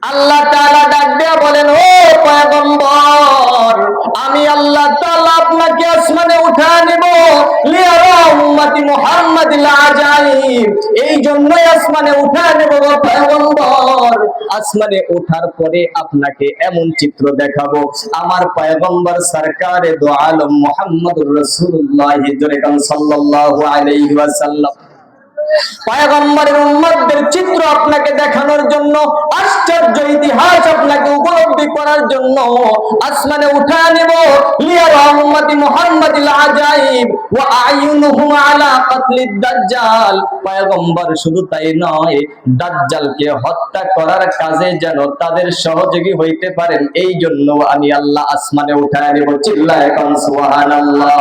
আল্লাহ তাআলা ডাক দিয়া বলেন, ও পয়গম্বর, আমি আল্লাহ তাআলা আপনাকে আসমানে উঠায় নিব লিয়ারা উম্মতি মুহাম্মাদিল আজাইব। এই জন্যই আসমানে উঠায় নেব গো পয়গম্বর। আসমানে ওঠার পরে আপনাকে এমন চিত্র দেখাবো, আমার পয়গম্বর সরকারে দো আলম মুহাম্মদুর রাসূলুল্লাহ সাল্লাল্লাহু আলাইহি ওয়াসাল্লাম পয়গম্বরের উম্মতদের চিত্র আপনাকে দেখানোর জন্য, আশ্চর্য ইতিহাস আপনাকে উপলব্ধি করার জন্য আসমানে উঠায় নেব লিয়ারা উম্মতি মুহাম্মাদিল আজাইব ওয়া আয়ুনুহুম আলা কাতলিদ দাজ্জাল। পয়গম্বর শুধু তাই নয়, দাজ্জালকে হত্যা করার কাজে যেন তাদের সহযোগী হইতে পারেন, এই জন্য আমি আল্লাহ আসমানে উঠায় নেব। চিল্লায়ে কোন সুবহানাল্লাহ।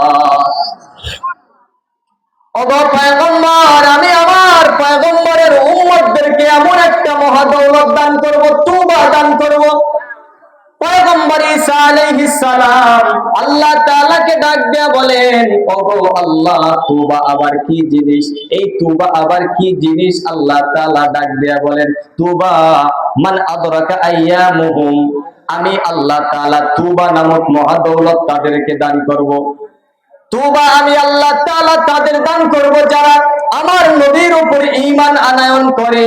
ওগো পয়গম্বর, আমি আমার পয়গম্বরের উম্মতদেরকে এমন একটা মহাদৌলত দান করব, তওবা দান করব। পয়গম্বর ঈসা আলাইহিস সালাম আল্লাহ তাআলাকে ডাক দিয়া বলেন, ওগো আল্লাহ, তওবা আবার কি জিনিস? এই তওবা আবার কি জিনিস? আল্লাহ তাআলা ডাক দিয়া বলেন, তওবা মান আদরাকা আইয়ামুহুম। আমি আল্লাহ তাআলা তওবা নামক মহাদৌলত তাদেরকে দান করব। তওবা আমি আল্লাহ তাআলা তাদের দান করব যারা আমার নবীর উপর ঈমান আনয়ন করে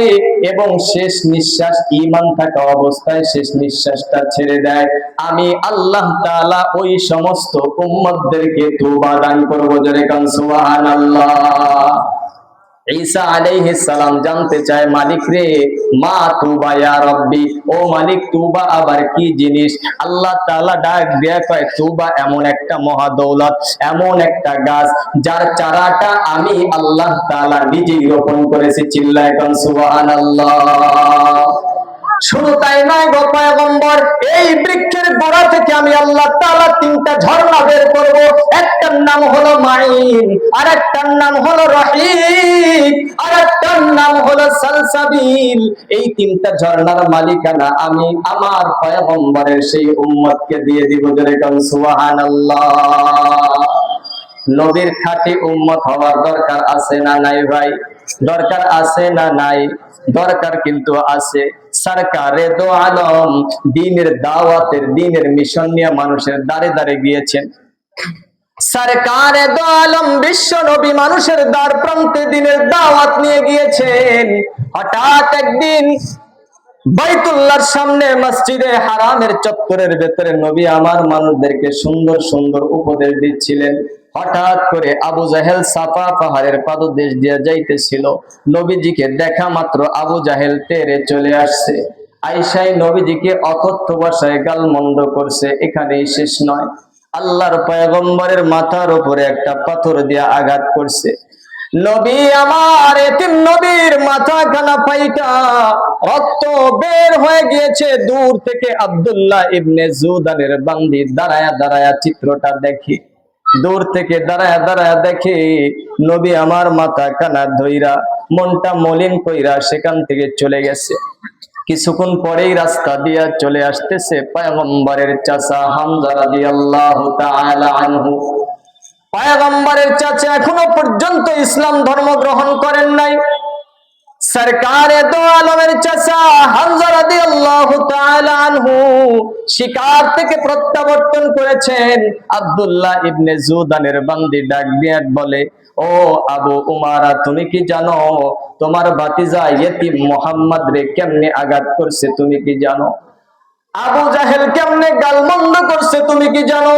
এবং শেষ নিঃশ্বাস ঈমান থাকা অবস্থায় শেষ নিঃশ্বাসটা ছেড়ে দেয়। আমি আল্লাহ তাআলা ওই সমস্ত উম্মতদেরকে তওবা দান করব। জোরে কান সুবহানাল্লাহ। ঈসা আলাইহিস সালাম জানতে চায়, মালিক রে, মা তওবা ইয়া রব্বি, ও মালিক তওবা আবার কি জিনিস? আল্লাহ তাআলা ডাক দিয়া কয়, তওবা এমন একটা মহাদৌলত, এমন একটা গাছ যার চারাটা আমি আল্লাহ তাআলা নিজেই রোপণ করেছি। চিল্লায়ে কোন সুবহানাল্লাহ। শুধু তাই নয় গো পয়গম্বর, এই বৃক্ষের গোড়া থেকে আমি আল্লাহ তাআলা তিনটা ঝর্ণা বের করব। একটার নাম হলো মাইন, আরেকটার নাম হলো রহিক, আরেকটার নাম হলো সালসাবিল। এই তিনটা ঝর্ণার মালিকানা আমি আমার পয়গম্বরের সেই উম্মতকে দিয়ে দিব। জোরে কোন সুবহানাল্লাহ। নবীর খাঁটি উম্মত হওয়ার দরকার আছে না নাই ভাই? দরকার আছে না নাই? দরকার কিন্তু আছে। সরকারে দো আলম দ্বীনের দাওয়াতের, দ্বীনের মিশন নিয়ে মানুষের দাঁড়ে দাঁড়ে গিয়েছেন। সরকারে দো আলম বিশ্ব নবী মানুষের দ্বার প্রান্তে দ্বীনের দাওয়াত নিয়ে গিয়েছেন। হঠাৎ একদিন বাইতুল্লাহর সামনে মসজিদে হারামের চত্বরের ভেতরে নবী আমার মানুষদেরকে সুন্দর সুন্দর উপদেশ দিচ্ছিলেন। হঠাৎ করে আবু জাহেল সাফা পাহাড়ের পাদদেশ দিয়ে যাইতেছিল। নবীজিকে দেখা মাত্র আবু জাহেল তেরে চলে আসছে। আয়েশাই নবীজিকে অকথ্য ভাষায় গালমন্দ করছে। এখানেই শেষ নয়, আল্লাহর পয়গম্বরের মাথার উপরে একটা পাথর দিয়ে আঘাত করছে। নবী আমার এতিম নবীর মাথা খানা ফাইটা রক্ত বের হয়ে গিয়েছে। দূর থেকে আব্দুল্লাহ ইবনে জুদানের বান্দি দাঁড়ায়া দাঁড়ায়া চিত্রটা দেখি, দূর থেকে দাঁড়ায়া দাঁড়ায়া দেখে নবী আমার মাথা কানা ধইরা মনটা মলিন কইরা সেখান থেকে চলে গেছে। কিছুক্ষণ পরেই রাস্তা দিয়া চলে আসতেছে পয়গম্বরের চাচা হামজা রাদিয়াল্লাহু তাআলা আনহু। পয়গম্বরের চাচা এখনো পর্যন্ত ইসলাম ধর্ম গ্রহণ করেন নাই। সরকারে দো আলমের চাচা হামজা রাদিয়াল্লাহু তাআলা আনহু শিকার থেকে প্রত্যাবর্তন করেছেন। আব্দুল্লাহ ইবনে জুদানের বান্দি ডাক দিয়ে বলে, ও আবু উমারা, তুমি কি জানো তোমার ভাতিজা ইতিম মুহাম্মদ রে কেমনে আঘাত করছে? তুমি কি জানো আবু জাহেল কেমনে গালমন্দ করছে? তুমি কি জানো?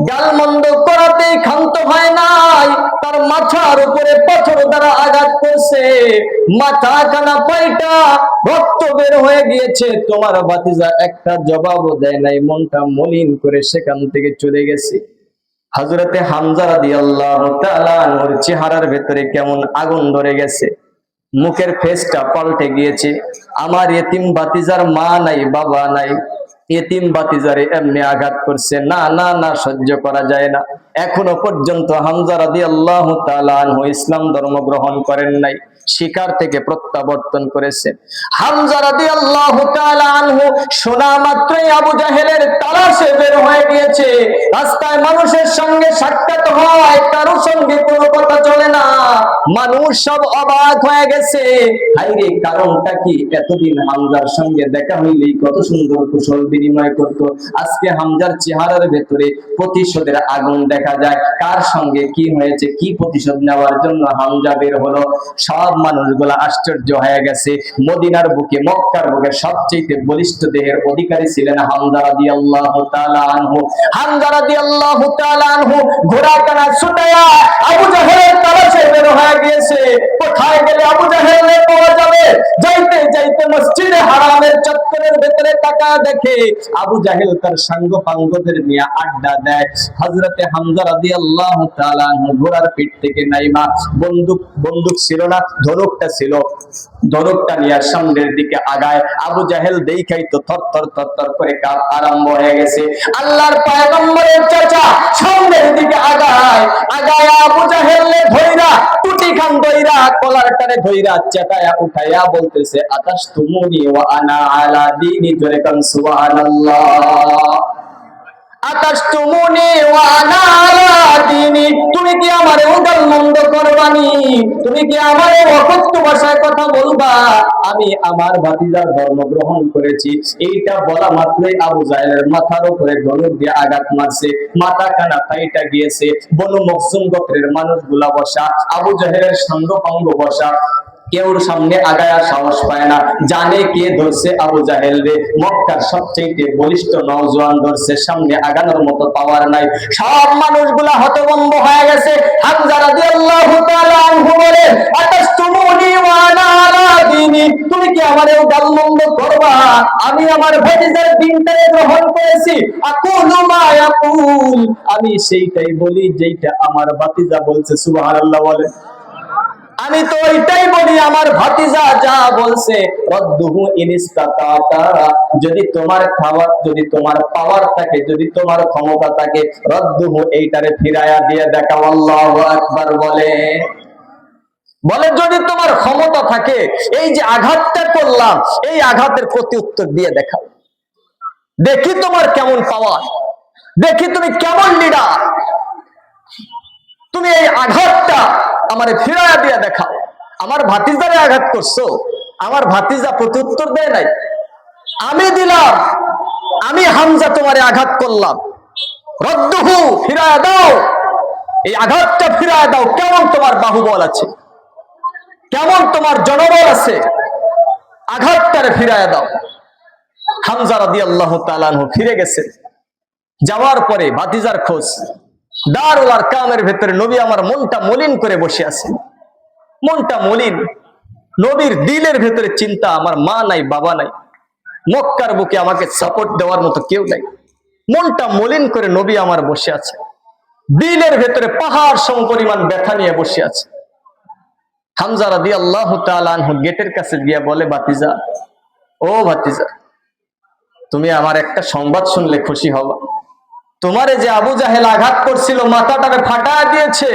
গালমন্দ করাতেই ক্ষান্ত হয় নাই, তার মাথার উপরে পাথর দ্বারা আঘাত করছে। মাথা খানা পাইটা রক্ত বের হয়ে গিয়েছে। তোমার ভাতিজা একটা জবাবও দেয় নাই, মনটা মলিন করে সেখান থেকে চলে গেছে। হযরতে হামজা রাদিয়াল্লাহু তাআলা আনহুর চেহারার ভেতরে কেমন আগুন ধরে গেছে, মুখের ফেসটা পাল্টে গিয়েছে। আমার ইতিম ভাতিজার মা নাই, বাবা নাই, ইতিম ভাতিজারে এমনি আঘাত করছে, না না না, সহ্য করা যায় না। এখনো পর্যন্ত হামজা রাদিয়াল্লাহু তাআলা আনহু ইসলাম ধর্ম গ্রহণ করেন নাই। শিকার থেকে প্রত্যাবর্তন করেছে। হামজা রাদিয়াল্লাহু তাআলা আনহু শোনা মাত্রই আবু জাহেলের তালাশে বের হয়ে গিয়েছে। রাস্তায় মানুষের সঙ্গে সাক্ষাৎ হয়, কারো সঙ্গে কোনো কথা চলে না, মানুষ সব অবাক হয়ে গেছে। হাইরে, কারণটা কি? এতদিন হামজার সঙ্গে দেখা হইলেই কত সুন্দর কুশল বিনিময় করত, আজকে হামজার চেহারার ভেতরে প্রতিশোধের আগুন দেখা যায়। কার সঙ্গে কি হয়েছে, কি প্রতিশোধ নেওয়ার জন্য হামজা বের হলো? সব মানুষগুলা আশ্চর্য হয়ে গেছে। মদিনার বুকে, মক্কার বুকে সবচেয়ে বলিষ্ঠ দেহের অধিকারী ছিলেন হামজা রাদিয়াল্লাহু তাআলা আনহু। হামজা রাদিয়াল্লাহু তাআলা আনহু ঘোড়া টানা ছুটায়া আবু জাহেলের তালাশে বের হয়ে গিয়েছে। কোথায় গেলে আবু জাহেলকে পাওয়া যাবে? যাইতে যাইতে মসজিদে হারামের চত্বরের ভেতরে তাকা দেখে আবু জাহেল তার সাঙ্গ পাঙ্গদের নিয়ে আড্ডা দেয়। হযরতে হামজা রাদিয়াল্লাহু তাআলা আনহু ঘোড়ার পিঠ থেকে নাইমা, বন্দুক ছিল না, ধনুকটা ছিল, ধনুকটা নিয়ে সামনের দিকে আগায়। আবু জাহেল দেখাই তো থরথর থরথর করে কাঁপ আরম্ভ হয়ে গেছে। আল্লাহর পয়গম্বরের চাচা সামনের দিকে আগায়, আবু জাহেলকে ধইরা টুটি খান ধইরা কলার টানে ধইরা চেতায়া উঠাইয়া বলতেছে, আতাশ তুমুনি ওয়া আনা আলা দীনি, জোরে কান সুবহানাল্লাহ। আতাশতুমুনি ওয়া আনা আলা দীনি, তুমি কি আমারে উদাল মন্দ করবানি? তুমি কি আমারে অকথ্য ভাষায় কথা বলবা? আমি আমার ভাতিজার ধর্ম গ্রহণ করেছি। এইটা বলা মাত্রই আবু জাহেলের মাথার উপরে ধনুক দিয়ে আঘাত মারছে, মাথা কানা ফাইটা গিয়েছে। বনু মখজুম গোত্রের মানুষগুলা বসা, আবু জাহেলের সঙ্গ পাঙ্গ বসা, কেউর সামনে আগায়ার সাহস পায় না, জানে কে ধরছে আবু জাহেল রে। মক্কার সবচেয়ে বলিষ্ঠ নওজোয়ান ধরছে, সামনে আগানোর মতো পাওয়ার নাই। সব মানুষগুলা হতভম্ব হয়ে গেছে। হামজা রাদিয়াল্লাহু তাআলা আনহু বলে, আতাশতুমুনি ওয়া আনা আলা দীনি, তুমি কি আমারে গালমন্দ করবা? আমি আমার ভাতিজার দ্বীনটাকে গ্রহণ করেছি। আকুলু মা ইয়াকুল, আমি সেইটাই বলি যেটা আমার ভাতিজা বলছে। সুবহানাল্লাহ বলে। আমি তো এটাই বলি আমার ভাতিজা যা বলছে। রদ্দুহু ইনিস্তাতা, যদি তোমার খাওয়ার, যদি তোমার পাওয়ার থাকে, যদি তোমার ক্ষমতা থাকে, রদ্দুহু এইটারে ফিরায়া দিয়ে দেখাও। আল্লাহু আকবার বলে। যদি তোমার ক্ষমতা থাকে, এই যে আঘাতটা করলাম, এই আঘাতের প্রতি উত্তর দিয়ে দেখাও, দেখি তোমার কেমন পাওয়ার, দেখি তুমি কেমন লিডার, তুমি এই আঘাতটা আমারে ফিরায়া দিয়ে দেখাও। আমার ভাতিজারে আঘাত করছো, আমার ভাতিজা প্রত্যুত্তর দেয় নাই, আমি দিলাম, আমি হামজা তোমারে আঘাত করলাম, রদ্দুহু ফিরায়া দাও, এই আঘাতটা ফিরায়া দাও। কেমন তোমার বাহুবল আছে, কেমন তোমার জনবল আছে, আঘাতটারে ফিরায়া দাও। হামজা রাদিয়াল্লাহু তাআলা আনহু ফিরে গেছে। যাওয়ার পরে ভাতিজার খোঁজ, দারুল আরকামের ভেতরে নবী আমার মনটা মলিন করে বসে আছে, মনটা মলিন। নবীর দিলের ভেতরে চিন্তা, আমার মা নাই, বাবা নাই, মক্কার বুকে আমাকে সাপোর্ট দেওয়ার মতো কেউ নাই। মনটা মলিন করে নবী আমার বসে আছে, দিলের ভেতরে পাহাড় সমপরিমাণ ব্যথা নিয়ে বসে আছে। হামজা রাদিয়াল্লাহু তাআলা আনহু গেটের কাছে গিয়ে বলে, ভাতিজা, ও ভাতিজা, তুমি আমার একটা সংবাদ শুনলে খুশি হবা। তোমারে যে আবু জাহেল আঘাত করছিল, মাথাটাকে ফাটায় দিয়েছে,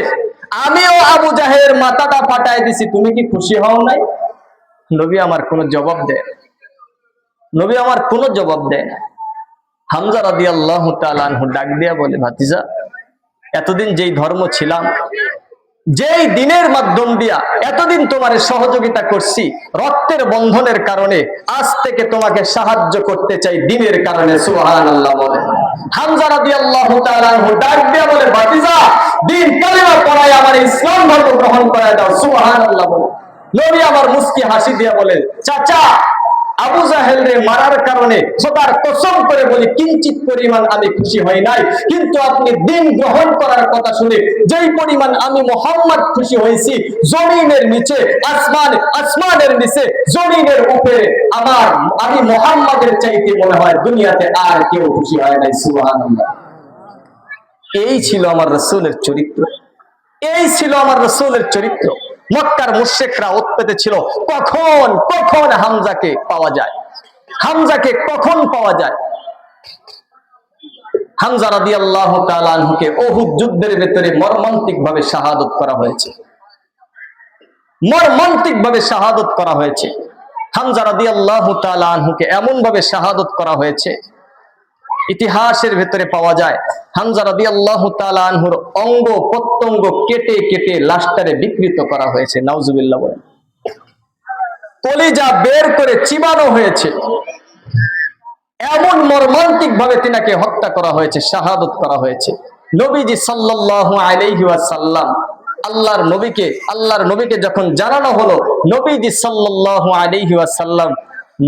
আমিও আবু জাহেলের মাথাটা ফাটায় দিছি, তুমি কি খুশি হও নাই? নবী আমার কোনো জবাব দেয়, নবী আমার কোনো জবাব দেয় না। হামজা রাদিয়াল্লাহু তাআলা আনহু ডাক দিয়া বলে, ভাতিজা, এতদিন যেই ধর্ম ছিলাম, যেই দিনের মাধ্যম দিয়া এতদিন তোমারে সহযোগিতা করছি, রক্তের বন্ধনের কারণে আজ থেকে তোমাকে সাহায্য করতে চাই দিনের কারণে। সুবহানাল্লাহ বলে। হামজা রাদিয়াল্লাহু তাআলা আনহু ডাক দিয়া বলে, ভাতিজা, দিন কালিমা পড়ায় আমার ইসলাম ধর্ম গ্রহণ করায় দাও। সুবহানাল্লাহ বলে। নবী আমার মুস্কি হাসি দিয়া বলে, চাচা, আবু জাহেলকে মারার কারণে খোদার কসম করে বলি, কিঞ্চিত পরিমাণ আমি খুশি হই নাই, কিন্তু আপনি দিন গ্রহণ করার কথা শুনে যেই পরিমাণ আমি মুহাম্মদ খুশি হয়েছি, জমিনের নিচে আসমানের নিচে জমিনের উপরে আমি মুহাম্মাদের চাইতে মনে হয় দুনিয়াতে আর কেউ খুশি হয় নাই। সুবহানাল্লাহ। এই ছিল আমার রাসূলের চরিত্র, এই ছিল আমার রাসূলের চরিত্র। মক্কার মুশরিকরা উৎপেতে ছিল, কখন হামজাকে পাওয়া যায়, হামজাকে কখন পাওয়া যায়। হামজা রাদিয়াল্লাহু তাআলা আনহুকে উহুদ যুদ্ধের ভেতরে মর্মান্তিক ভাবে শাহাদাত করা হয়েছে, মর্মান্তিক ভাবে শাহাদত করা হয়েছে। হামজা রাদিয়াল্লাহু তাআলা আনহুকে এমন ভাবে শাহাদত করা হয়েছে, ইতিহাসের ভেতরে পাওয়া যায় হামজা রাদিয়াল্লাহু তাআলা আনহুর অঙ্গ প্রত্যঙ্গ কেটে কেটে লাশটারে বিকৃত করা হয়েছে। নাউজুবিল্লাহ বলেন। কলিজা বের করে চিবানো হয়েছে। এমন মর্মান্তিক ভাবে তিনাকে হত্যা করা হয়েছে, শাহাদত করা হয়েছে। নবীজি সাল্লাল্লাহু আলাইহি ওয়াসাল্লাম আল্লাহর নবীকে যখন জানানো হলো, নবীজি সাল্লাল্লাহু আলাইহি ওয়াসাল্লাম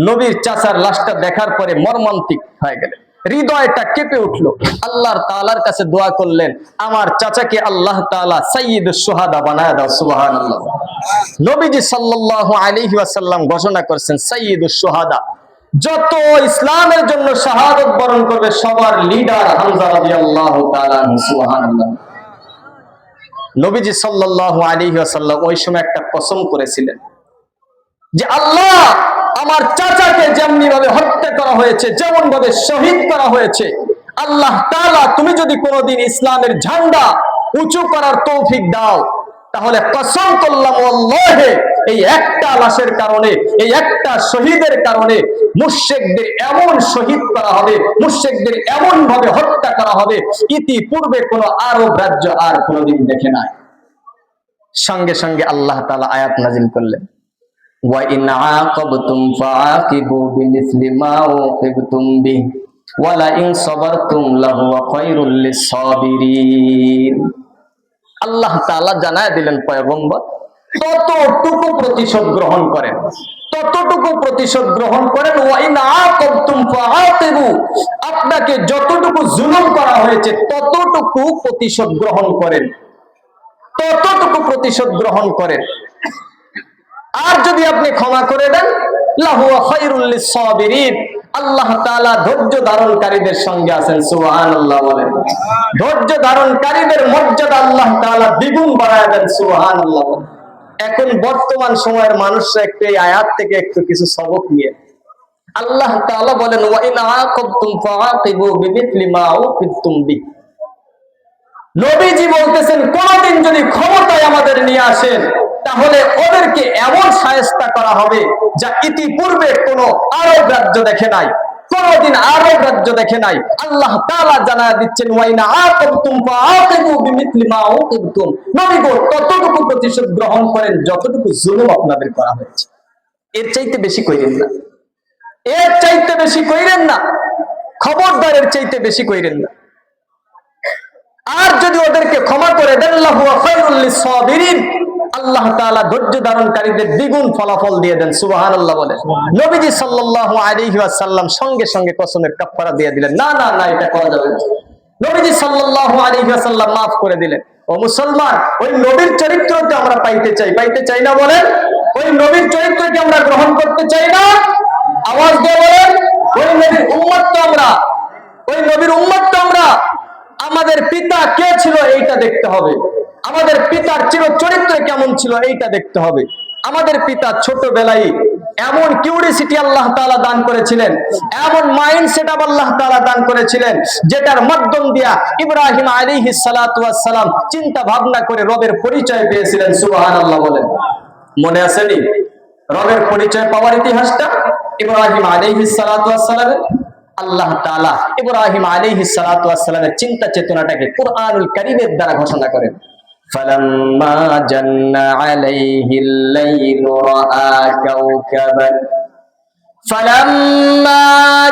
নবীর চাচার লাশটা দেখার পরে মর্মান্তিক হয়ে গেলেন, হৃদয়টা কেঁপে উঠলো। আল্লাহর তাআলার কাছে দোয়া করলেন, আমার চাচাকে আল্লাহ তাআলা সাইয়্যিদুশ শুহাদা বানায় দাও। সুবহানাল্লাহ। নবীজি সাল্লাল্লাহু আলাইহি ওয়াসাল্লাম ঘোষণা করেছেন সাইয়্যিদুশ শুহাদা, যত ইসলামের জন্য শাহাদত বরণ করবে সবার লিডার হামজা রাদিয়াল্লাহু তাআলা। সুবহানাল্লাহ। নবীজি সাল্লাল্লাহু আলাইহি ওয়াসাল্লাম ওই সময় একটা কসম করেছিলেন যে আল্লাহ, আমার চাচাকে যেমনি ভাবে হত্যা করা হয়েছে, যেমন ভাবে শহীদ করা হয়েছে, আল্লাহ তাআলা তুমি যদি কোনোদিন ইসলামের ঝান্ডা উঁচু করার তৌফিক দাও, তাহলে কসম করলাম আল্লাহে, এই একটা লাশের কারণে, এই একটা শহীদের কারণে মুশরিকদের এমন শহীদ করা হবে, মুশরিকদের এমন ভাবে হত্যা করা হবে, ইতিপূর্বে কোন আরব রাজ্য আর কোনোদিন দেখে নাই। সঙ্গে সঙ্গে আল্লাহ তাআলা আয়াত নাযিল করলেন, ওয়া ইন আকাবতুম ফাআকিবু বিমিসলি মা উকিবতুম বিহি ওয়া লা ইন সাবারতুম লাহুয়া খায়রুল লিস-সাবিরিন। আল্লাহ তাআলা জানায় দিলেন পয়গম্বর, ততটুকু প্রতিশোধ গ্রহণ করেন, ততটুকু প্রতিশোধ গ্রহণ করেন। ওয়া ইন আকাবতুম ফাআকিবু, আপনাকে যতটুকু জুলুম করা হয়েছে ততটুকু প্রতিশোধ গ্রহণ করেন, ততটুকু প্রতিশোধ গ্রহণ করেন। আর যদি আপনি ক্ষমা করে দেন, লাহুয়া খায়রুল লিস-সাবিরিন, আল্লাহ তাআলা ধৈর্য ধারণকারীদের সঙ্গে আছেন। সুবহানাল্লাহ বলেন। ধৈর্য ধারণকারীদের মর্যাদা আল্লাহ তাআলা দ্বিগুণ বাড়ায় দেন। সুবহানাল্লাহ। এখন বর্তমান সময়ের মানুষরা একটু এই আয়াত থেকে একটু কিছু সবক নিয়ে, আল্লাহ তাআলা বলেন, ওয়া ইন আকাবতুম ফাআকিবু বিমিসলি মা উকিবতুম বিহি। নবীজি বলতেছেন, কোনদিন যদি ক্ষমতায় আমাদের নিয়ে আসেন, তাহলে ওদেরকে এমন শায়েস্তা করা হবে যা ইতিপূর্বে কোন আরব রাজ্য দেখে নাই, কোনদিন আরব রাজ্য দেখে নাই। আল্লাহ তাআলা জানায়া দিচ্ছেন, ওয়া ইন আকাবতুম ফাআকিবু বিমিসলি মা উকিবতুম। নবী গো, ততটুকু প্রতিশোধ গ্রহণ করেন যতটুকু জুলুম আপনাদের করা হয়েছে, এর চাইতে বেশি কইরেন না, এর চাইতে বেশি কইরেন না, খবরদার এর চাইতে বেশি কইরেন না। আর যদি ওদেরকে ক্ষমা করে দেন, লাহুয়া খায়রুল লিস-সাবিরিন, আল্লাহ তাআলা ধৈর্য ধারণকারীদের দ্বিগুণ ফলাফল দিয়ে দেন। সুবহানাল্লাহ বলেন। নবীজি সাল্লাল্লাহু আলাইহি ওয়াসাল্লাম সঙ্গে সঙ্গে কসমের কাফারা দিয়ে দিলেন, না না না, এটা করা যাবে না। নবীজি সাল্লাল্লাহু আলাইহি ওয়াসাল্লাম মাফ করে দিলেন। ও মুসলমান, ওই নবীর চরিত্রকে আমরা পাইতে চাই না বলেন? ওই নবীর চরিত্রকে আমরা গ্রহণ করতে চাই না? আওয়াজ দিয়ে বলেন। ওই নবীর উম্মত তো আমরা, ওই নবীর উম্মত তো আমরা। আমাদের পিতা কে ছিল এইটা দেখতে হবে, আমাদের পিতার চরিত্র কেমন ছিল এইটা দেখতে হবে। আমাদের পিতা ছোটবেলায় এমন কিউরিসিটি আল্লাহ তাআলা দান করেছিলেন, এমন মাইন্ড সেটআপ আল্লাহ তাআলা দান করেছিলেন, যেটার মাধ্যম দিয়া ইব্রাহিম আলাইহিস সালাতু ওয়াস সালাম চিন্তা ভাবনা করে রবের পরিচয় পেয়েছিলেন। সুবহানাল্লাহ বলেন। মনে আছে নি রবের পরিচয় পাওয়ার ইতিহাসটা? ইব্রাহিম আলাইহিস সালাতু ওয়াস সালামের আল্লাহ তাআলা ইব্রাহিম আলাইহিস সালাতু ওয়াস সালামের চিন্তা চেতনাটাকে কুরআনুল কারীমের দ্বারা ঘোষণা করেন। ফালাম্মা জান্না আলাইহিল লাইলু রাআ কাওকাবান, ফালাম্মা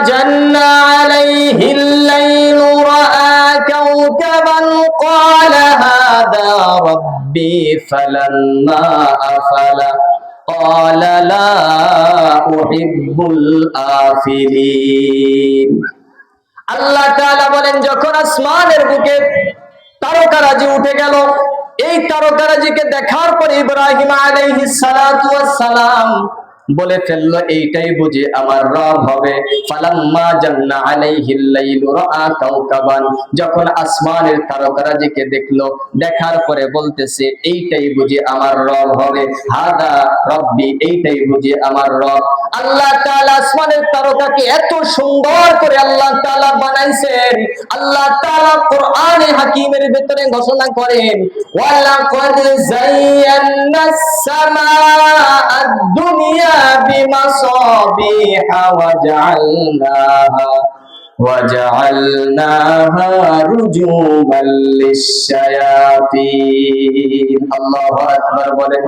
জান্না আলাইহিল লাইলু রাআ কাওকাবান ক্বালা হাদা রাব্বি ফালাম্মা আফালা ক্বালা লা উহিব্বুল আফিলিন। আল্লাহ তাআলা বলেন, যখন আসমানের বুকে তারকারাজি উঠে গেল, এই তারকারাজিকে দেখার পর ইব্রাহিম আলাইহিস সালাতু ওয়াস সালাম বলে ফেললো এইটাই বুঝি আমার রব হবে। ফালাম্মা জান্না আলাইহিল লাইলু রাআ কাওকাবান, যখন আসমানের তারকারাজিকে দেখলো, দেখার পরে বলতেছে এইটাই বুঝি আমার রব হবে। হাদা রব্বি, এইটাই বুঝি আমার রব। আল্লাহ তাআলা আসমানের তারকাকে এত সুন্দর করে আল্লাহ তাআলা বানাইছেন। আল্লাহ তাআলা কোরআনে হাকিমের ভিতরে ঘোষণা করেন, ওয়ালাকাদ যায়্যানাস সামাআদ দুনিয়া বিমাসাবিহা ওয়াজআলনাহা রুজুমান লিশ-শায়াতিন। আল্লাহু আকবার বলেন।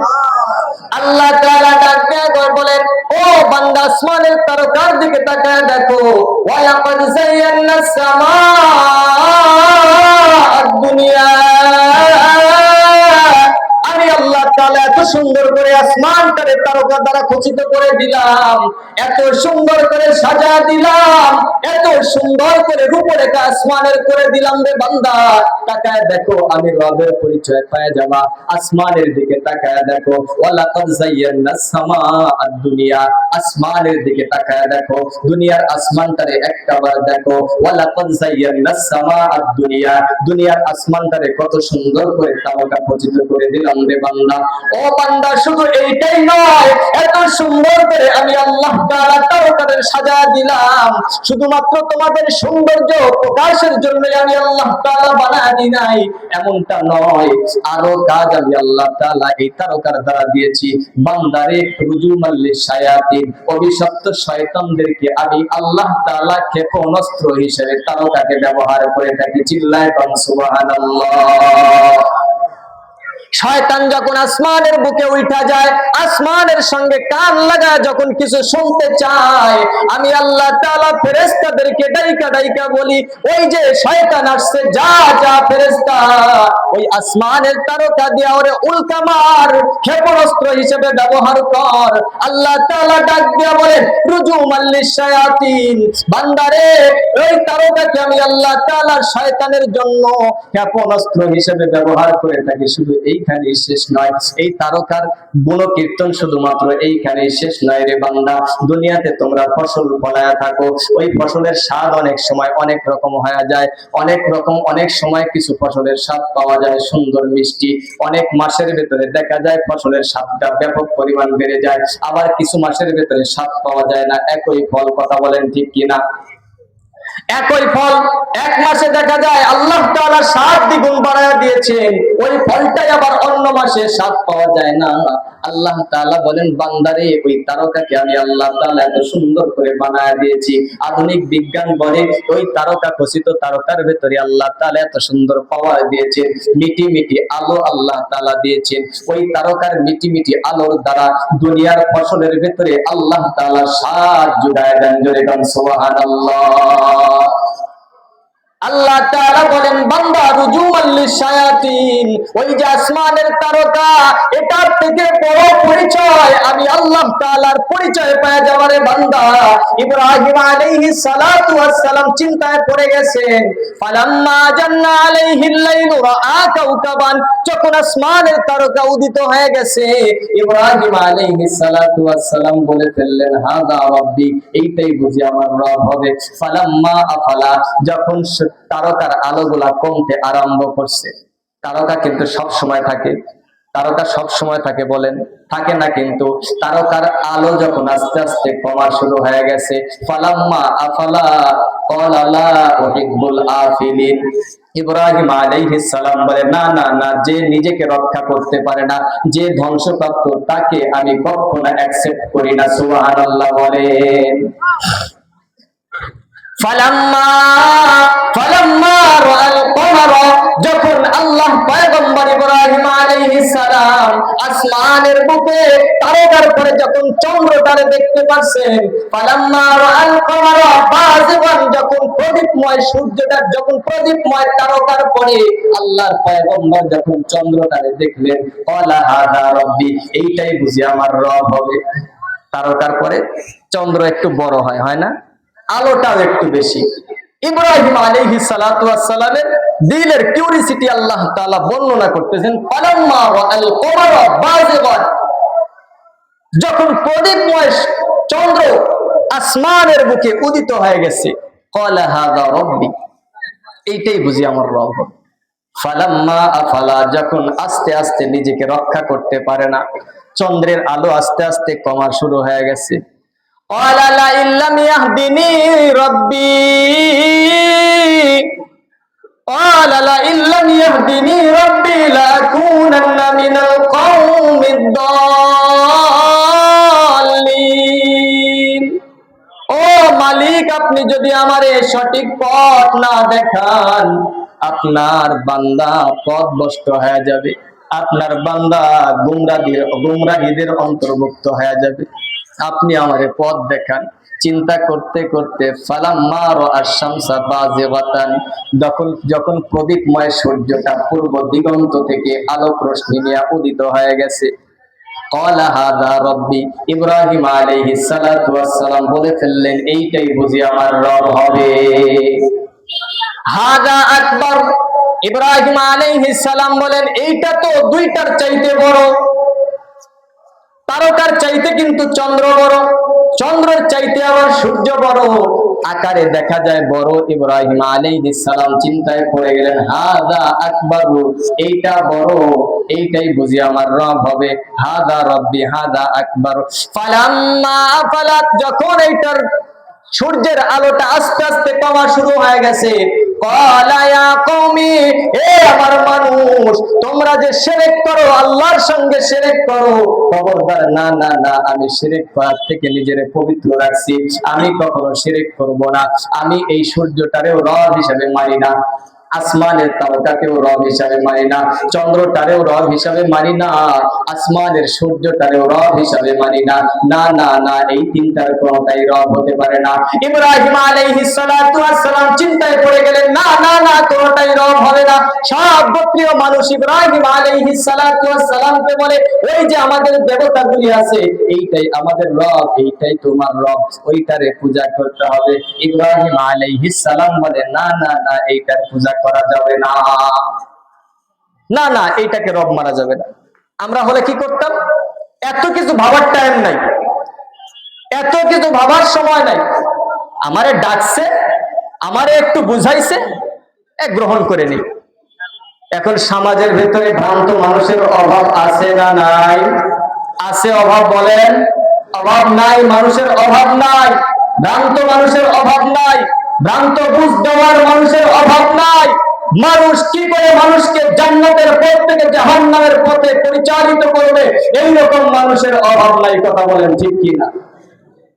আল্লাহ তাআলা ডাক দিয়ে বলেন, ও বান্দা আসমানের তারকার দিকে তাকায় দেখো, ওয়ালাকাদ যায়্যানাস সামাআদ দুনিয়া, আমি আল্লাহ তাআলা এত সুন্দর করে আসমানটারে তারকা দ্বারা খচিত করে দিলাম, এত সুন্দর করে সাজা দিলাম, এত সুন্দর করে রূপরেখা আসমানের করে দিলাম রে বান্দা। তাকায় দেখো, আমি রবের পরিচয় পেয়ে যাবা। আসমানের দিকে তাকায় দেখো, ওয়ালাকাদ যায়্যানাস সামাআদ দুনিয়া, আসমানের দিকে তাকায় দেখো, দুনিয়ার আসমানটারে একবার দেখো। ওয়ালাকাদ যায়্যানাস সামাআদ দুনিয়া, দুনিয়ার আসমানটারে কত সুন্দর করে তারকা খচিত করে দিলাম রে বান্দা। ও বান্দা, শুধু এইটাই নয়, এত সুন্দর করে আমি আল্লাহ তাআলা তারকাদের সাজা দিলাম। শুধুমাত্র তোমাদের সৌন্দর্য প্রকাশের জন্য আমি আল্লাহ তাআলা বানাই নাই, এমনটা নয়। আরো কাজ আমি আল্লাহ তাআলা এই তারকার দ্বারা দিয়েছি। বান্দারে রুজুমান লিশ-শায়াতিন, অভিশপ্ত শয়তানদেরকে আমি আল্লাহ তাআলা ক্ষেপণাস্ত্র হিসেবে তারকাকে ব্যবহার করে থাকি। চিল্লায় কোন সুবহানাল্লাহ। শয়তান যখন আসমানের বুকে উঠা যায়, আসমানের সঙ্গে কান লাগায় যখন কিছু শুনতে চায়, আমি আল্লাহ তাআলা ফেরেশতাদেরকে ডাইকা ডাইকা বলি, ওই যে শয়তান আসছে, যা যা ফেরেশতা ওই আসমানের তারকা দিয়া ওরে উল্কা মার, ক্ষেপণাস্ত্র হিসেবে ব্যবহার কর। আল্লাহ তাআলা ডাক দিয়া বলেন, রুজুমান লিশ-শায়াতিন, বান্দারে ওই তারকাকে আমি আল্লাহ তাআলা শয়তানের জন্য ক্ষেপণাস্ত্র হিসেবে ব্যবহার করে থাকি। শুধু এইখানেই শেষ নয়, এই তারকার গুণকীর্তন শুধুমাত্র এইখানেই শেষ নয় রে বান্দা। দুনিয়াতে তোমরা ফসল ফলায়া থাকো, ওই ফসলের স্বাদ অনেক সময় অনেক রকম হয়ে যায়, অনেক সময় কিছু ফসলের স্বাদ পাওয়া যায় সুন্দর মিষ্টি, অনেক মাসের ভেতরে দেখা যায় ফসলের স্বাদটা ব্যাপক পরিমাণ বেড়ে যায়, আবার কিছু মাসের ভেতরে স্বাদ পাওয়া যায় না। একই ফল, কথা বলেন ঠিক কিনা? একই ফল এক মাসে দেখা যায় আল্লাহ তাআলা 7 দ্বিগুণ বাড়ায়া দিয়েছেন, ওই ফলটাই আবার অন্য মাসে স্বাদ পাওয়া যায় না। আল্লাহ তাআলা বলেন, বান্দারে ওই তারকাকে আমি আল্লাহ তাআলা এত সুন্দর করে বানায়া দিয়েছি। আধুনিক বিজ্ঞান বলে ওই তারকা খচিত তারকার ভেতরে আল্লাহ তাআলা এত সুন্দর পাওয়ার দিয়েছেন, মিটি মিটি আলো আল্লাহ তাআলা দিয়েছেন। ওই তারকার মিটি মিটি আলোর দ্বারা দুনিয়ার ফসলের ভেতরে আল্লাহ তাআলা স্বাদ জুড়ায় দেন। জোরে গান সুবহানাল্লাহ। আল্লাহ তাআলা বলেন, বান্দা রুজুমান লিশ-শায়াতিন, ওই যে আসমানের তারকা, এটার থেকে বড় পরিচয় আমি আল্লাহ তাআলার পরিচয় পেয়ে যাবারে বান্দা। ইব্রাহিম আলাইহিস সালাতু ওয়াস সালাম চিন্তায় পড়ে গেছেন। ফালাম্মা জান্না আলাইহিল লাইলু রাআ কাওকাবান, যখন আসমানের তারকা উদিত হয়ে গেছে, ইব্রাহিম আলাইহিস সালাতু ওয়াস সালাম বলে ফেললেন, হাদা রাব্বি, এইটাই বুঝি আমার রব হবে। ফালাম্মা আফালা, যখন তারকার আলোগুলা কমতে আরম্ভ করছে, তারকা কিন্তু সব সময় থাকে, তারকা সব সময় থাকে বলেন, থাকে না কিন্তু। তারকার আলো যখন আস্তে আস্তে কমা শুরু হয়ে গেছে, ফালাম্মা আফালা ক্বালা লা উহিব্বুল আফিলিন, ইব্রাহিম আলাইহিস সালাম বলে, না না না, যে নিজেকে রক্ষা করতে পারে না, যে ধ্বংসপ্রাপ্ত, তাকে আমি কখনো অ্যাকসেপ্ট করি না। সুবহানাল্লাহ বলেন। ফালাম্মা রাআল কমারা, যখন আল্লাহ পয়গম্বর ইব্রাহিম আলাইহিস সালাম আসমানের বুকে তারকার পরে যখন চন্দ্রটারে দেখতে পাচ্ছেন, ফালাম্মা রাআল কমারা বাযিগান, যখন প্রদীপময় সূর্যটা, যখন প্রদীপময় তারকার পরে আল্লাহর পয়গম্বর যখন চন্দ্রটারে দেখলেন, ক্বালা হাদা রাব্বি, এইটাই বুঝি আমার রব হবে। তারকার পরে চন্দ্র একটু বড় হয়, হয় না? আলোটাও একটু বেশি। ইব্রাহিম আলাইহিস সালাতু ওয়াস সালামের দিলের কিউরিসিটি আল্লাহ তাআলা বর্ণনা করতেছেন, ফালাম্মা রাআল কমারা বাযিগান, যখন প্রদীপময় চন্দ্র আসমানের বুকে উদিত হয়ে গেছে, ক্বালা হাযা রাব্বি, এইটাই বুঝি আমার রব। ফালাম্মা আফালা, যখন আস্তে আস্তে নিজেকে রক্ষা করতে পারে না, চন্দ্রের আলো আস্তে আস্তে কমা শুরু হয়ে গেছে, ক্বালা লা ইল্লাম ইয়াহদিনি রাব্বি, ক্বালা লা ইল্লাম ইয়াহদিনি রাব্বি লাকুনান্না মিনাল কওমিদ দাল্লিন। ও মালিক, আপনি যদি আমারে সঠিক পথ না দেখান, আপনার বান্দা পথভ্রষ্ট হয়ে যাবে, আপনার বান্দা গুমরাহীদের অন্তর্ভুক্ত হয়ে যাবে। আপনি আমারে পথ দেখান। চিন্তা করতে করতে ফালাম্মা রাআশ শামসা বাযিগাতান, যখন প্রদীপময় সূর্যটা পূর্ব দিগন্ত থেকে আলোক রশ্মি নিয়ে উদিত হয়ে গেছে, ক্বালা হাযা রাব্বি, ইব্রাহিম আলাইহিস সালাতু ওয়াস সালাম বলে ফেললেন, এইটাই বুঝি আমার রব হবে। হাযা আকবার, ইব্রাহিম আলাইহিস সালাম বলেন, এইটা তো দুইটার চাইতে বড়। তারকার চাইতে কিন্তু চন্দ্র বড়, চন্দ্রের চাইতে আবার সূর্য বড়, আকারে দেখা যায় বড়। ইব্রাহিম আলাইহিস সালাম চিন্তায় পড়ে গেলেন, হাযা আকবার, এইটা বড়, এইটাই বুঝি আমার রব হবে। হাযা রাব্বি হাযা আকবার। ফালাম্মা আফালাত, যখন এইটার সূর্যের আলোটা আস্তে আস্তে কমা শুরু হয়ে গেছে, ক্বালা ইয়া কওমি, এ আমার মানুষ, তোমরা যে শিরক করো, আল্লাহর সঙ্গে শিরক করো, খবরদার, না না না, আমি শিরক করার থেকে নিজেরে পবিত্র রাখছি, আমি কখনো শিরক করব না। আমি এই সূর্যটারেও রব হিসেবে মানি না, আসমানের তারকাকেও রব হিসাবে মানি না, চন্দ্রটারেও রব হিসাবে মানি না, আসমানের সূর্যটারেও রব হিসাবে মানি না, না না না, এই তিনটার কোনটাই রব হতে পারে না। ইব্রাহিম আলাইহিস সালাতু ওয়াস সালাম চিন্তায় পড়ে গেলেন, না না না, কোনটাই রব হবে না। সব গোত্রীয় মানুষ ইব্রাহিম আলাইহিস সালাতু ওয়াস সালামকে বলে, ওই যে আমাদের দেবতাগুলি আছে, এইটাই আমাদের রব, এইটাই তোমার রব, ওইটারে পূজা করতে হবে। ইব্রাহিম আলাইহিস সালাম বলে, না না না, এইটার পূজা করা যাবে না, না না, এইটাকে রব মারা যাবে না। আমরা হলে কি করতাম? এত কিছু ভাবার টাইম নাই, এত কিছু ভাবার সময় নাই, আমারে ডাকছে, আমারে একটু বুঝাইছে, গ্রহণ করে নি। এখন সমাজের ভেতরে ভ্রান্ত মানুষের অভাব আছে না নাই? আছে অভাব, বলেন। অভাব নাই, মানুষের অভাব নাই, ভ্রান্ত মানুষের অভাব নাই, ভ্রান্ত বুঝ দেওয়ার মানুষের অভাব নাই। মানুষ কি করে মানুষকে জান্নাতের পথ থেকে জাহান্নামের পথে পরিচালিত করবে, এইরকম মানুষের অভাব নাই। কথা বলেন ঠিক কি না?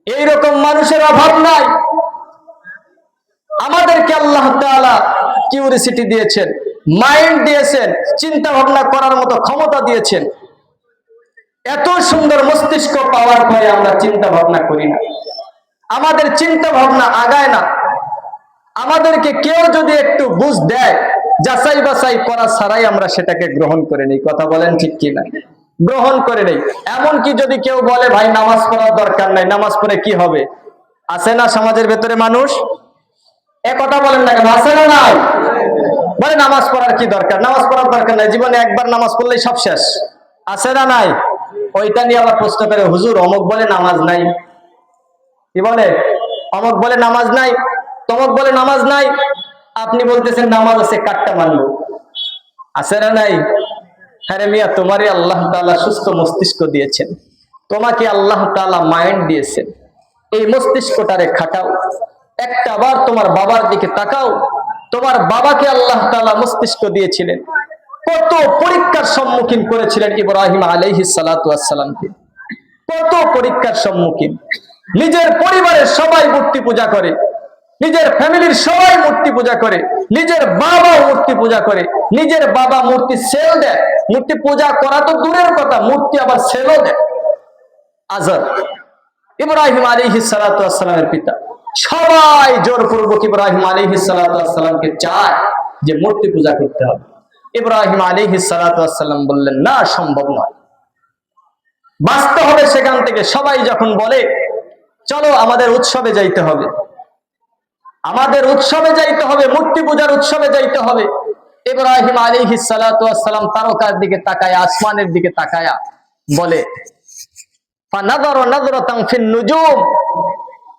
এইরকম মানুষের অভাব নাই। আমাদেরকে আল্লাহ তাআলা কিউরিসিটি দিয়েছেন, মাইন্ড দিয়েছেন, চিন্তা ভাবনা করার মতো ক্ষমতা দিয়েছেন। এত সুন্দর মস্তিষ্ক পাওয়ার পরে আমরা চিন্তা ভাবনা করি না, আমাদের চিন্তা ভাবনা আগায় না। আমাদেরকে কেউ যদি একটু বুঝ দেয়, যাচাই বাছাই করা ছাড়াই আমরা সেটাকে গ্রহণ করে নেই। কথা বলেন ঠিক কিনা? গ্রহণ করে নেই। এমনকি যদি কেউ বলে, ভাই নামাজ পড়ার দরকার নাই, নামাজ পড়ে কি হবে? আছে না সমাজের ভেতরে মানুষ? এ কথা বলেন না কেন? আছে না নাই? বলে নামাজ পড়ার কি দরকার, নামাজ পড়ার দরকার নাই, জীবনে একবার নামাজ পড়লেই সব শেষ। আছে না নাই? ওইটা নিয়ে আবার প্রশ্ন করে, হুজুর অমুক বলে নামাজ নাই, কি বলে? অমুক বলে নামাজ নাই, তমক বলে নামাজ নাই, আপনি বলতেছেন নামাজ আছে, কাটটা মানবো। আছে না নাই? হ্যাঁ মিয়া, তোমারই আল্লাহ তাআলা সুস্থ মস্তিষ্ক দিয়েছেন, তোমাকে আল্লাহ তাআলা মাইন্ড দিয়েছেন, এই মস্তিষ্কটারে খাটাও। একটা বার তোমার বাবার দিকে তাকাও, তোমার বাবাকে আল্লাহ তাআলা মস্তিষ্ক দিয়েছিলেন, কত পরীক্ষার সম্মুখীন করেছিলেন ইব্রাহিম আলাইহিস সালাতু ওয়াস সালামকে, কত পরীক্ষার সম্মুখীন। নিজের পরিবারের সবাই মূর্তি পূজা করে, নিজের ফ্যামিলির সবাই মূর্তি পূজা করে, নিজের বাবা মূর্তি পূজা করে, নিজের বাবা মূর্তি সেল দেয়, মূর্তি পূজা করা তো দূরের কথা, মূর্তি আবার সেলও দেয়। আজর, ইব্রাহিম আলাইহিস সালাতু ওয়াস সালামের পিতা, সবাই জোরপূর্বক ইব্রাহিম আলাইহিস সালাতু ওয়াস সালামকে চায় যে মূর্তি পূজা করতে হবে। ইব্রাহিম আলাইহিস সালাতু ওয়াস সালাম বললেন, না, সম্ভব নয়, বাঁচতে হবে সেখান থেকে। সবাই যখন বলে চলো আমাদের উৎসবে যাইতে হবে, আমাদের উৎসবে যাইতে হবে, মূর্তি পূজার উৎসবে যাইতে হবে, ইব্রাহিম আলাইহিস সালাতু ওয়াস সালাম তারকার দিকে তাকায়া, আসমানের দিকে তাকায়া বলে, ফানাযারা নাযরাতান ফিন নুজুম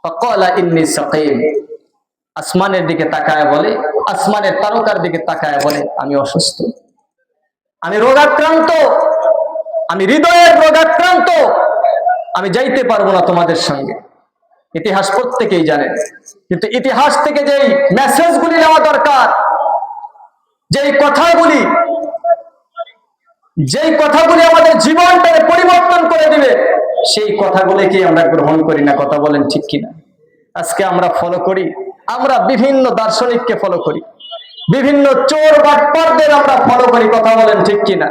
ফাকালা ইন্নী সাকীম। আসমানের দিকে তাকায় বলে, আসমানের তারকার দিকে তাকায় বলে, আমি অসুস্থ, আমি রোগাক্রান্ত, আমি হৃদয়ের রোগাক্রান্ত, আমি যাইতে পারবো না তোমাদের সঙ্গে। ইতিহাস প্রত্যেকেই জানেন, কিন্তু ইতিহাস থেকে যেই মেসেজগুলি নেওয়া দরকার, যেই কথাগুলি আমাদের জীবনটাকে পরিবর্তন করে দিবে, সেই কথাগুলিকে আমরা গ্রহণ করি না। কথা বলেন ঠিক কিনা? আজকে আমরা ফলো করি, আমরা বিভিন্ন দার্শনিককে ফলো করি, বিভিন্ন চোর বাটপারদের আমরা ফলো করি। কথা বলেন ঠিক কিনা?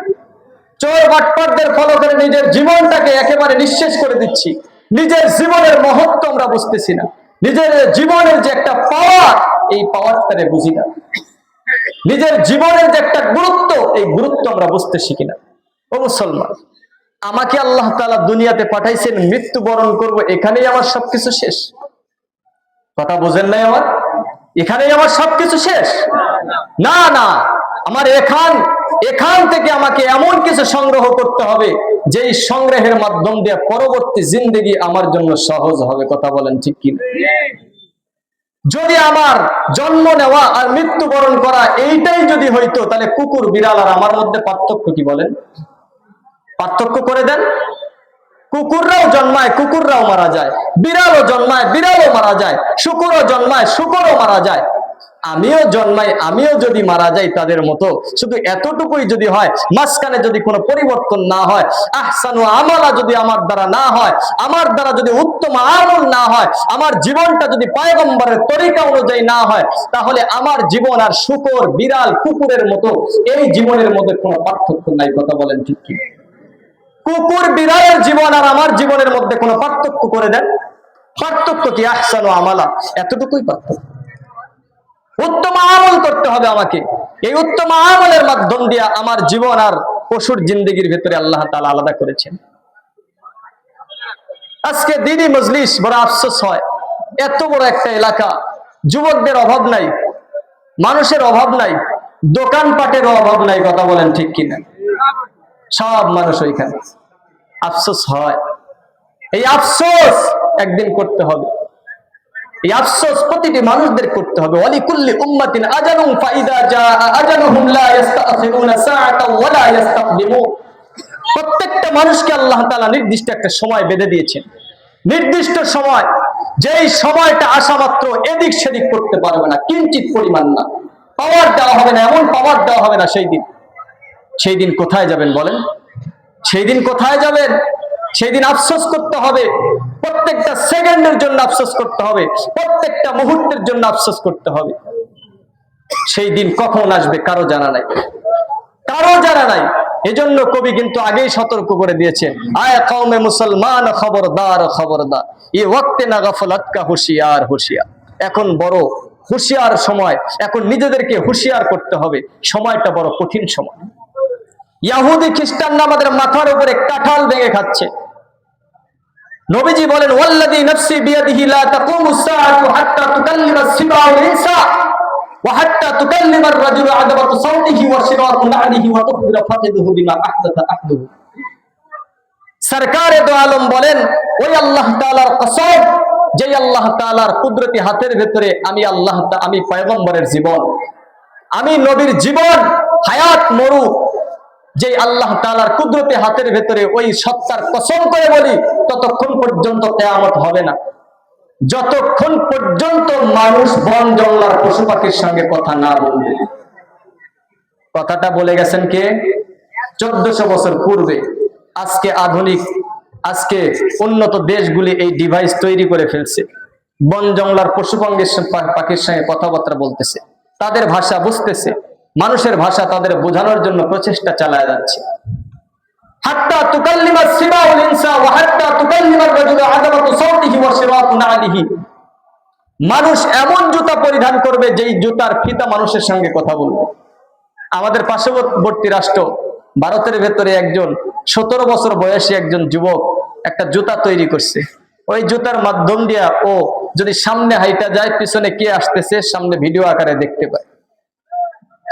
চোর বাটপারদের ফলো করে নিজের জীবনটাকে একেবারে নিঃশেষ করে দিচ্ছি। নিজের জীবনের মহত্ব আমরা বুঝতেছি না, নিজের জীবনের যে একটা পাওয়ার, এই পাওয়ারটারে বুঝি না, নিজের জীবনের যে একটা গুরুত্ব, এই গুরুত্ব আমরা বুঝতে শিখি না। ও মুসলমান, আমাকে আল্লাহ তাআলা দুনিয়াতে পাঠাইছেন মৃত্যুবরণ করব, এখানেই আমার সবকিছু শেষ? কথা বোঝেন নাই আমার? এখানেই আমার সবকিছু শেষ? না না, আমার এখান থেকে আমাকে এমন কিছু সংগ্রহ করতে হবে, যেই সংগ্রহের মাধ্যম দিয়ে পরবর্তী জিন্দেগি আমার জন্য সহজ হবে। কথা বলেন ঠিক কি? যদি আমার জন্ম নেওয়া আর মৃত্যুবরণ করা এইটাই যদি হইতো, তাহলে কুকুর বিড়াল আর আমার মধ্যে পার্থক্য কি বলেন? পার্থক্য করে দেন। কুকুররাও জন্মায়, কুকুররাও মারা যায়, বিড়ালও জন্মায়, বিড়ালও মারা যায়, শুকুরও জন্মায়, শুকুরও মারা যায়, আমিও জন্মাই, আমিও যদি মারা যাই তাদের মতো। শুধু এতটুকুই যদি হয়, মাঝখানে যদি কোনো পরিবর্তন না হয়, আহসানু আমালা যদি আমার দ্বারা না হয়, আমার দ্বারা যদি উত্তম আমল না হয়, আমার জীবনটা যদি পয়গম্বরের তরিকা অনুযায়ী না হয়, তাহলে আমার জীবন আর শুকর বিড়াল কুকুরের মতো, এই জীবনের মধ্যে কোনো পার্থক্য নাই। কথা বলেন ঠিক কি? কুকুর বিড়ালের জীবন আর আমার জীবনের মধ্যে কোনো পার্থক্য করে দেন? পার্থক্য কি? আহসানু আমালা, এতটুকুই পার্থক্য। উত্তম আমল করতে হবে আমাকে, এই উত্তম আমলের মাধ্যম দিয়ে আমার জীবন আর পশুর জিন্দগির ভিতরে আল্লাহ তাআলা আলাদা করেছেন। আজকে দিনী মজলিস বড় আফসোস হয়, এত বড় একটা এলাকা, যুবকদের অভাব নাই, মানুষের অভাব নাই, দোকানপাটেরও অভাব নাই। কথা বলেন ঠিক কিনা? সব মানুষ ওইখানে। আফসোস হয়, এই আফসোস একদিন করতে হবে, এই আফসোস প্রতিটি মানুষদের করতে হবে। ওয়ালিকুল্লি উম্মাতিন আজালুন ফাইদা জাআ আজালুহুম লা ইস্তাখিরুনা সাআতাও ওয়া লা ইস্তাকদিমুন। প্রত্যেকটা মানুষকে আল্লাহ তাআলা নির্দিষ্ট একটা সময় বেঁধে দিয়েছেন, নির্দিষ্ট সময়, যেই সময়টা আসা মাত্র এদিক সেদিক করতে পারবে না, কিঞ্চিত পরিমাণ না, পাওয়ার দেওয়া হবে না, এমন পাওয়ার দেওয়া হবে না। সেই দিন কোথায় যাবেন বলেন? সেই দিন কোথায় যাবেন? সেই দিন আফসোস করতে হবে, প্রত্যেকটা সেকেন্ডের জন্য আফসোস করতে হবে, প্রত্যেকটা মুহূর্তের জন্য আফসোস করতে হবে। সেই দিন কখন আসবে কারো জানা নাই, কারো জানা নাই। এজন্য কবি কিন্তু আগেই সতর্ক করে দিয়েছেন, আয় কওমে মুসলমান খবরদার খবরদার, এই ওয়াক্তে না গাফলাত কা হুশিয়ার হুশিয়ার। এখন বড় হুশিয়ার সময়, এখন নিজেদেরকে হুশিয়ার করতে হবে, সময়টা বড় কঠিন সময়। ইহুদি খ্রিস্টানরা আমাদের মাথার উপরে কাঁঠাল ভেঙে খাচ্ছে। নবীজি বলেন, ওয়াল্লাযী নাফসি বিয়াদিহি লা তাকুমুস সাআতু হাত্তা তুকাল্লিমাস সিবাউল ইনসা ওয়া হাত্তা তুকাল্লিমার রাজুলু আদাবাতু সাওতিহি ওয়া শিরাতু না'লিহি ওয়া তুখবিরা ফাকিদুহু বিমা আহদাথা আহদুহু। সরকারে দো আলম বলেন, ওই আল্লাহ তাআলার কসম, যেই আল্লাহ তাআলার কুদরতি হাতের ভিতরে আমি পয়গম্বরের জীবন, আমি নবীর জীবন, হায়াত মরু, যে আল্লাহ তাআলার কুদরতি হাতের ভেতরে, ওই সত্তার কসম করে বলি, ততক্ষণ পর্যন্ত কিয়ামত হবে না, যতক্ষণ পর্যন্ত মানুষ বন জঙ্গলার পশু পাখির সঙ্গে কথা না বলবে। কথাটা বলে গেছেন কে? 1400 বছর পূর্বে। আজকে আধুনিক, আজকে উন্নত দেশগুলি এই ডিভাইস তৈরি করে ফেলছে, বন জঙ্গলার পশু পাখির সঙ্গে কথাবার্তা বলতেছে, তাদের ভাষা বুঝতেছে, মানুষের ভাষা তাদের বোঝানোর জন্য প্রচেষ্টা চালায় যাচ্ছে। হাত্তা তুকাল্লিমাস সিবাউল ইনসা ওয়া হাত্তা তুকাল্লিমার রাজুলু আদাবাতু সাওতিহি ওয়া শিরাতু না'লিহি। মানুষ এমন জুতা পরিধান করবে, যেই জুতার ফিতা মানুষের সঙ্গে কথা বলবে। আমাদের পার্শ্ববর্তী রাষ্ট্র ভারতের ভেতরে একজন 17 বছর বয়সী একজন যুবক একটা জুতা তৈরি করছে। ওই জুতার মাধ্যম দিয়া ও যদি সামনে হাইটা যায়, পিছনে কে আসতেছে সামনে ভিডিও আকারে দেখতে পায়,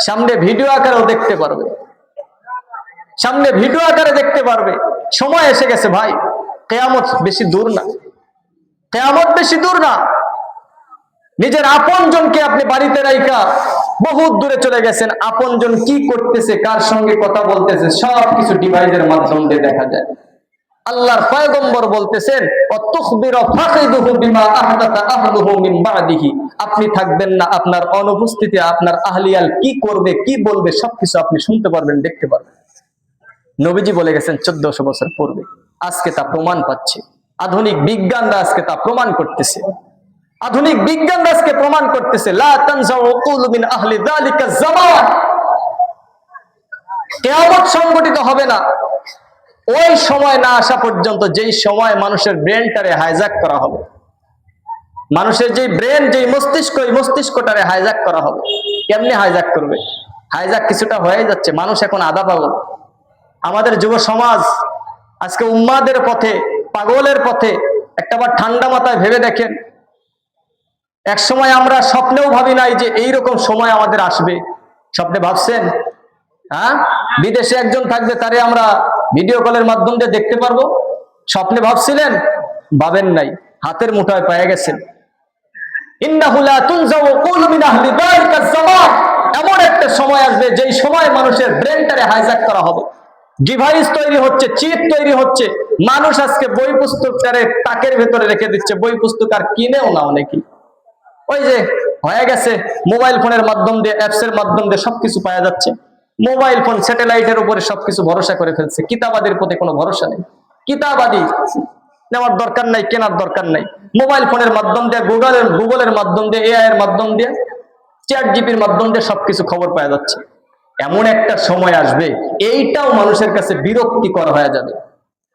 সামনে ভিডিও আকারেও দেখতে পারবে, সামনে ভিডিও আকারে দেখতে পারবে। সময় এসে গেছে ভাই, কিয়ামত বেশি দূর না, কিয়ামত বেশি দূর না। নিজের আপনজনকে আপনি বাড়িতে রাইখা বহুত দূরে চলে গেছেন, আপনজন কি করতেছে, কার সঙ্গে কথা বলতেছে, সবকিছু ডিভাইসের মাধ্যম দিয়ে দেখা যায়। আল্লাহর পয়গম্বর বলতেছেন, আপনি থাকবেন না, আপনার অনুপস্থিতি আপনার আহলিয়াল কি করবে, কি বলবে, সবকিছু আপনি শুনতে পারবেন, দেখতে পারবেন। নবীজি বলে গেছেন 1400 বছর পূর্বে। আজকে তা প্রমাণ পাচ্ছে, আধুনিক বিজ্ঞানরা আজকে তা প্রমাণ করতেছে, আধুনিক বিজ্ঞানরা আজকে প্রমাণ করতেছে। লা তানজাউ উকুলু মিন আহলি যালিকা জামান, কিয়ামত সংঘটিত হবে না ওই সময় না আসা পর্যন্ত, যেই সময় মানুষের ব্রেনটারে হাইজ্যাক করা হবে, মানুষের যে ব্রেন, যে মস্তিষ্ক, এই মস্তিষ্কটারে হাইজ্যাক করা হবে। কেমনে হাইজ্যাক করবে? হাইজ্যাক কিছুটা হয়ে যাচ্ছে, মানুষ এখন আধা পাগল। আমাদের যুব সমাজ আজকে উম্মাদের পথে, পাগলের পথে। একটাবার ঠান্ডা মাথায় ভেবে দেখেন, এক সময় আমরা স্বপ্নেও ভাবি নাই যে এইরকম সময় আমাদের আসবে। স্বপ্নে ভাবছেন? হ্যাঁ, বিদেশে একজন থাকবে, তারে আমরা ভিডিও কলের মাধ্যম দিয়ে দেখতে পারবো। স্বপ্নে ভাবছিলেন? ভাবেন নাই, হাতের মুঠোয় পেয়ে গেছেন। ইন্নাহু লা তুনজাউ উকুলু মিন আহলি যালিকা জামান, এমন একটা সময় আসবে যেই সময় মানুষের ব্রেনটারে হাইজ্যাক করা হবে, ডিভাইস তৈরি হচ্ছে, চিপ তৈরি হচ্ছে। মানুষ আজকে বই পুস্তকটারে তাকের ভেতরে রেখে দিচ্ছে, বই পুস্তক আর কিনেও না অনেকেই। ওই যে হয়ে গেছে, মোবাইল ফোনের মাধ্যম দিয়ে, অ্যাপস এর মাধ্যম দিয়ে সবকিছু পাওয়া যাচ্ছে। মোবাইল ফোন, স্যাটেলাইটের উপরে সবকিছু ভরসা করে ফেলছে। কিতাবাদের প্রতি কোনো ভরসা নেই, কিতাবাদি নেওয়ার দরকার নাই, কেনার দরকার নাই। মোবাইল ফোনের মাধ্যম দিয়ে, গুগলের মাধ্যম দিয়ে, এআই এর মাধ্যম দিয়ে, চ্যাট জিপির মাধ্যম দিয়ে সবকিছু খবর পাওয়া যাচ্ছে। এমন একটা সময় আসবে, এইটাও মানুষের কাছে বিরক্তিকর হয়ে যাবে।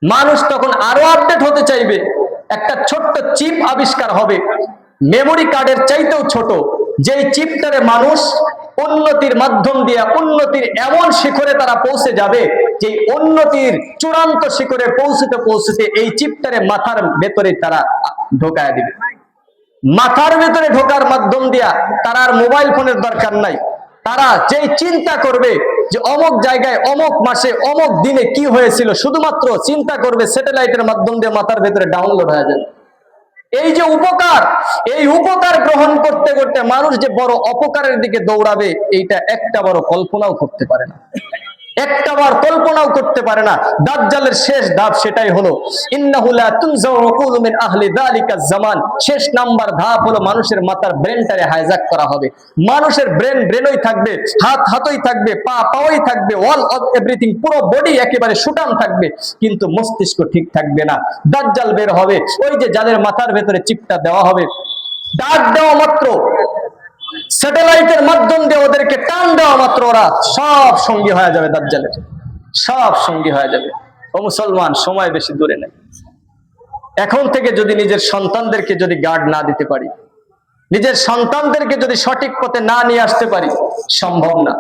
মানুষ তখন আরো আপডেট হতে চাইবে। একটা ছোট্ট চিপ আবিষ্কার হবে, মেমোরি কার্ডের চাইতেও ছোট, যেই চিপটারে মানুষ উন্নতির মাধ্যম দিয়ে উন্নতির এমন শিখরে তারা পৌঁছে যাবে, যে উন্নতির চূড়ান্ত শিখরে পৌঁছতে পৌঁছতে এই চিপটারে মাথার ভেতরে তারা ঢোকায় দিবে। মাথার ভেতরে ঢোকার মাধ্যম দিয়া তারা আর মোবাইল ফোনের দরকার নাই। তারা যেই চিন্তা করবে যে অমুক জায়গায় অমুক মাসে অমুক দিনে কি হয়েছিল, শুধুমাত্র চিন্তা করবে, স্যাটেলাইটের মাধ্যম দিয়ে মাথার ভেতরে ডাউনলোড হয়ে যাবে। এই যে উপকার, এই উপকার গ্রহণ করতে করতে মানুষ যে বড় অপকারের দিকে দৌড়াবে, এইটা একটা বড় কল্পনাও করতে পারে না, একটাবার কল্পনাও করতে পারে না। দাজ্জালের শেষ ধাপ সেটাই হলো, ইন্নাহু লা তুনজাউ উকুলু মিন আহলি যালিকা জামান। শেষ নাম্বার ধাপ হলো মানুষের মাথার ব্রেনটারে হাইজ্যাক করা হবে। মানুষের ব্রেনই থাকবে, হাত হাতই থাকবে, পা পাওই থাকবে, অল অফ এভরিথিং, পুরো বডি একেবারে সুটাম থাকবে, কিন্তু মস্তিষ্ক ঠিক থাকবে না। দাজ্জাল বের হবে, ওই যে যাদের মাথার ভেতরে চিপটা দেওয়া হবে, ডাক দেওয়া মাত্র, স্যাটেলাইটের মাধ্যম দিয়ে ওদেরকে টান দেওয়া মাত্র ওরা সব সঙ্গী হয়ে যাবে, দাজ্জালের সব সঙ্গী হয়ে যাবে। ও মুসলমান, সময় বেশি দূরে নেই। এখন থেকে যদি নিজের সন্তানদেরকে যদি গার্ড না দিতে পারি, নিজের সন্তানদেরকে যদি সঠিক পথে না নিয়ে আসতে পারি, সম্ভব না।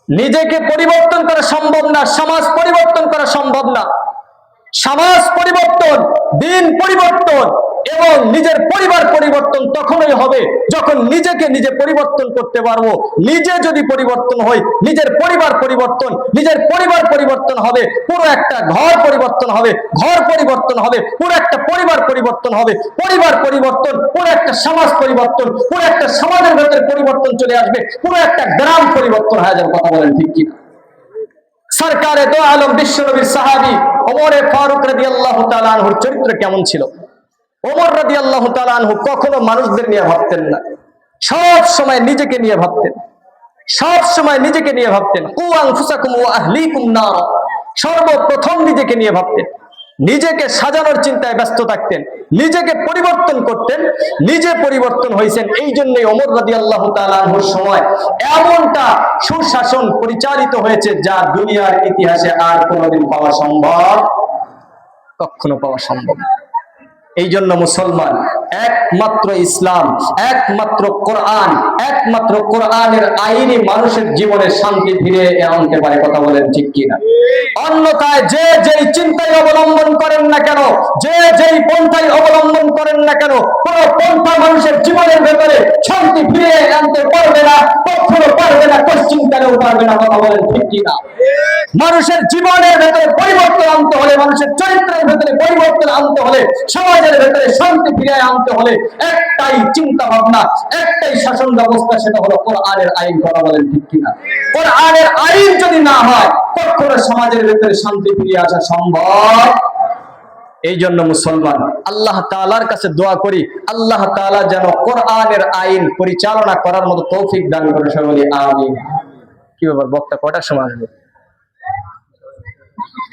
নিজেকে পরিবর্তন করা সম্ভব না, সমাজ পরিবর্তন করা সম্ভব না। সমাজ পরিবর্তন, দিন পরিবর্তন এবং নিজের পরিবার পরিবর্তন তখনই হবে যখন নিজেকে নিজে পরিবর্তন করতে পারবো। নিজে যদি পরিবর্তন হই, নিজের পরিবার পরিবর্তন, নিজের পরিবার পরিবর্তন হবে, পুরো একটা ঘর পরিবর্তন হবে, ঘর পরিবর্তন হবে, পুরো একটা পরিবার পরিবর্তন হবে, পরিবার পরিবর্তন, পুরো একটা সমাজ পরিবর্তন, পুরো একটা সমাজের ভেতরে পরিবর্তন চলে আসবে, পুরো একটা গ্রাম পরিবর্তন হয়ে যাবে। কথা বলেন ঠিক কিনা? সরকারে দো আলম বিশ্বনবীর সাহাবী ওমর ফারুক রাদিয়াল্লাহু তাআলা আনহুর চরিত্র কেমন ছিল? ওমর রাদিয়াল্লাহু তাআলা আনহু কখনো মানুষদের নিয়ে ভাবতেন না, সব সময় নিজেকে নিয়ে ভাবতেন, সব সময় নিজেকে নিয়ে ভাবতেন। কু আনফুসাকুম ওয়া আহলিকুম নার, সর্বপ্রথম নিজেকে নিয়ে ভাবতেন, নিজেকে সাজানোর চিন্তায় ব্যস্ত থাকতেন, নিজেকে পরিবর্তন করতেন। নিজে পরিবর্তন হয়েছেন, এই জন্যই ওমর রাদিয়াল্লাহু তাআলা আনহুর সময় এমনটা সুশাসন পরিচালিত হয়েছে যা দুনিয়ার ইতিহাসে আর কোনোদিন পাওয়া সম্ভব, কখনো পাওয়া সম্ভব না। এই জন্য মুসলমান, একমাত্র ইসলাম, একমাত্র কোরআন, একমাত্র কোরআনের আইনই মানুষের জীবনে শান্তি ফিরে আনতে পারে। কথা বলেন ঠিক কিনা? অন্যথায় যে যেই চিন্তাই অবলম্বন করেন না কেন, যে যেই পন্থাই অবলম্বন করেন না কেন, কোন পন্থা মানুষের জীবনের ভেতরে শান্তি ফিরে আনতে পারবে না, কখনো পারবে না, কোশ্চিনকালেও পারবে না, কথা বলেন ঠিক কিনা? মানুষের জীবনের ভেতরে পরিবর্তন আনতে হলে, মানুষের চরিত্রের ভেতরে পরিবর্তন আনতে হলে, সমাজের ভেতরে শান্তি ফিরিয়ে আনতে হলে একটাই চিন্তা ভাবনা, একটাই শাসন ব্যবস্থা, সেটা হলো কোরআনের আইন। কথা বলেন ঠিক কিনা? কোরআনের আইন যদি না হয় কখনো সমাজের ভেতরে শান্তি ফিরিয়ে আসা সম্ভব। এই জন্য মুসলমান আল্লাহ তাআলার কাছে দোয়া করি, আল্লাহ তাআলা যেন কোরআনের আইন পরিচালনা করার মতো তৌফিক দান করে। সবাই বলি আমিন। কি ব্যাপার, বক্তা কয়টার সময় আসবে?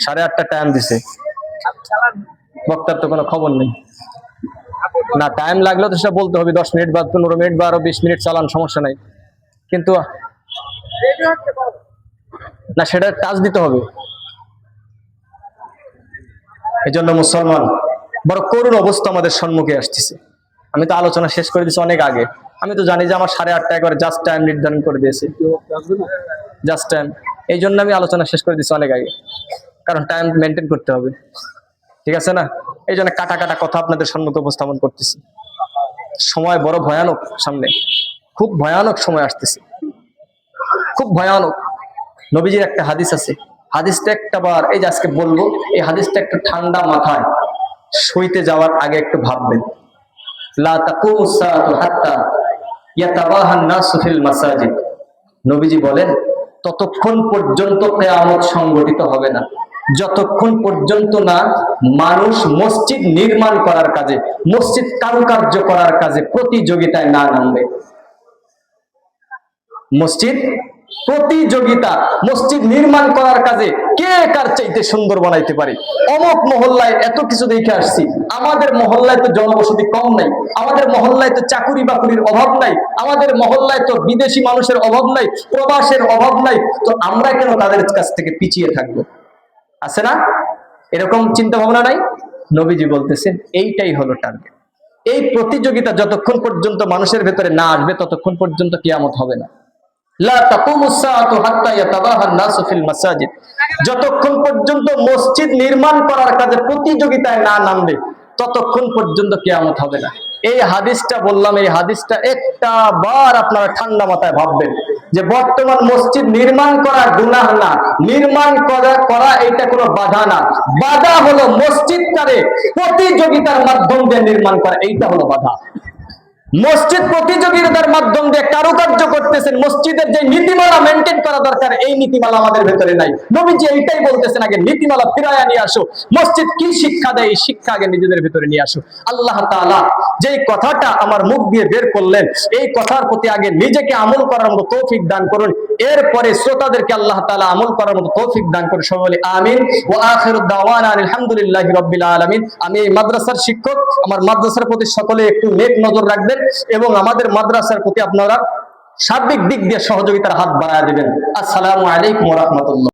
8:30 টাইম দিছে, বক্তার তো কোনো খবর নেই। না, টাইম লাগলো তো সেটা বলতে হবে, 10 মিনিট বা 15 মিনিট বা আরো 20 মিনিট চালান, সমস্যা নাই, কিন্তু না সেটা টাচ দিতে হবে। এই জন্য মুসলমান বড় করুণ অবস্থা আমাদের সম্মুখে আসতেছে। আমি তো আলোচনা শেষ করে দিয়েছি অনেক আগে। আমি তো জানি যে আমার 8:30 একবার জাস্ট টাইম নির্ধারণ করে দিয়েছে, জাস্ট টাইম। এই জন্য আমি আলোচনা শেষ করে দিয়েছি অনেক আগে, কারণ টাইম মেনটেন করতে হবে, ঠিক আছে না? এই জন্য কাটা কাটা কথা আপনাদের সম্মুখে উপস্থাপন করতেছি। সময় বড় ভয়ানক, সামনে খুব ভয়ানক সময় আসতেছে, খুব ভয়ানক। নবীজির একটা হাদিস আছে, হাদিসটা একটা বার এই যে আজকে বলবো, এই হাদিসটা একটু ঠান্ডা মাথায় শুইতে যাওয়ার আগে একটু ভাববেন। লা তাকুমুস সাআতু হাত্তা ইয়াতাবাহান নাসু ফিল মাসাজিদ। নবীজি বলেন ততক্ষণ পর্যন্ত কিয়ামত সংঘটিত হবে না যতক্ষণ পর্যন্ত না মানুষ মসজিদ নির্মাণ করার কাজে, মসজিদ কারুকার্য করার কাজে প্রতিযোগিতায় না নামবে। মসজিদ প্রতিযোগিতা, মসজিদ নির্মাণ করার কাজে কে কার চাইতে সুন্দর বানাইতে পারে। অমুক মহল্লায় এত কিছু দেখে আসছি, আমাদের মহল্লায় তো জনবসতি কম নাই, আমাদের মহল্লায় তো চাকুরি বাকুরির অভাব নাই, আমাদের মহল্লায় তো বিদেশি মানুষের অভাব নাই, প্রবাসের অভাব নাই, তো আমরা কেন তাদের কাছ থেকে পিছিয়ে থাকবো? আছে না এরকম চিন্তা ভাবনা? নাই? নবীজি বলতেছেন এইটাই হলো টার্গেট। এই প্রতিযোগিতা যতক্ষণ পর্যন্ত মানুষের ভেতরে না আসবে ততক্ষণ পর্যন্ত কিয়ামত হবে না। লা তাকুমুস সাআতু হাত্তা ইয়াতাবাহান নাসু ফিল মাসাজিদ। যতক্ষণ পর্যন্ত মসজিদ নির্মাণ করার কাজে প্রতিযোগিতায় না নামবে ততক্ষণ পর্যন্ত কিয়ামত হবে না। এই হাদিসটা বললাম, এই হাদিসটা একটা বার আপনারা ঠান্ডা মাথায় ভাববেন যে বর্তমান মসজিদ নির্মাণ করা গুনাহ না, নির্মাণ করা এটা কোনো বাধা না। বাধা হলো মসজিদটারে প্রতিযোগিতার মাধ্যম দিয়ে নির্মাণ করা, এইটা হলো বাধা। মসজিদ প্রতিযোগিতার মাধ্যম দিয়ে কারুকার্য করতেছেন, মসজিদের যে নীতিমালা মেনটেন করা দরকার এই নীতিমালা আমাদের ভেতরে নাই। নবীজি এইটাই বলতেছেন আগে নীতিমালা ফিরায়া নিয়ে আসো, মসজিদ কি শিক্ষা দেয় এই শিক্ষা আগে নিজেদের ভেতরে নিয়ে আসো। আল্লাহ তাআলা যেই কথাটা আমার মুখ দিয়ে বের করলেন এই কথার প্রতি আগে নিজেকে আমল করার মতো তৌফিক দান করুন, এরপরে শ্রোতাদেরকে আল্লাহ তাআলা আমল করার মতো তৌফিক দান করুন। সবাই বলি আমিন। ওয়া আখিরুদ দাওয়ানা আলহামদুলিল্লাহি রাব্বিল আলামিন। আমি এই মাদ্রাসার শিক্ষক, আমার মাদ্রাসার প্রতি সকলে একটু নেক নজর রাখবেন এবং আমাদের মাদ্রাসার প্রতি আপনারা সার্বিক দিক দিয়ে সহযোগিতার হাত বাড়ায় দিবেন। আসসালামু আলাইকুম ওয়া রাহমাতুল্লাহ।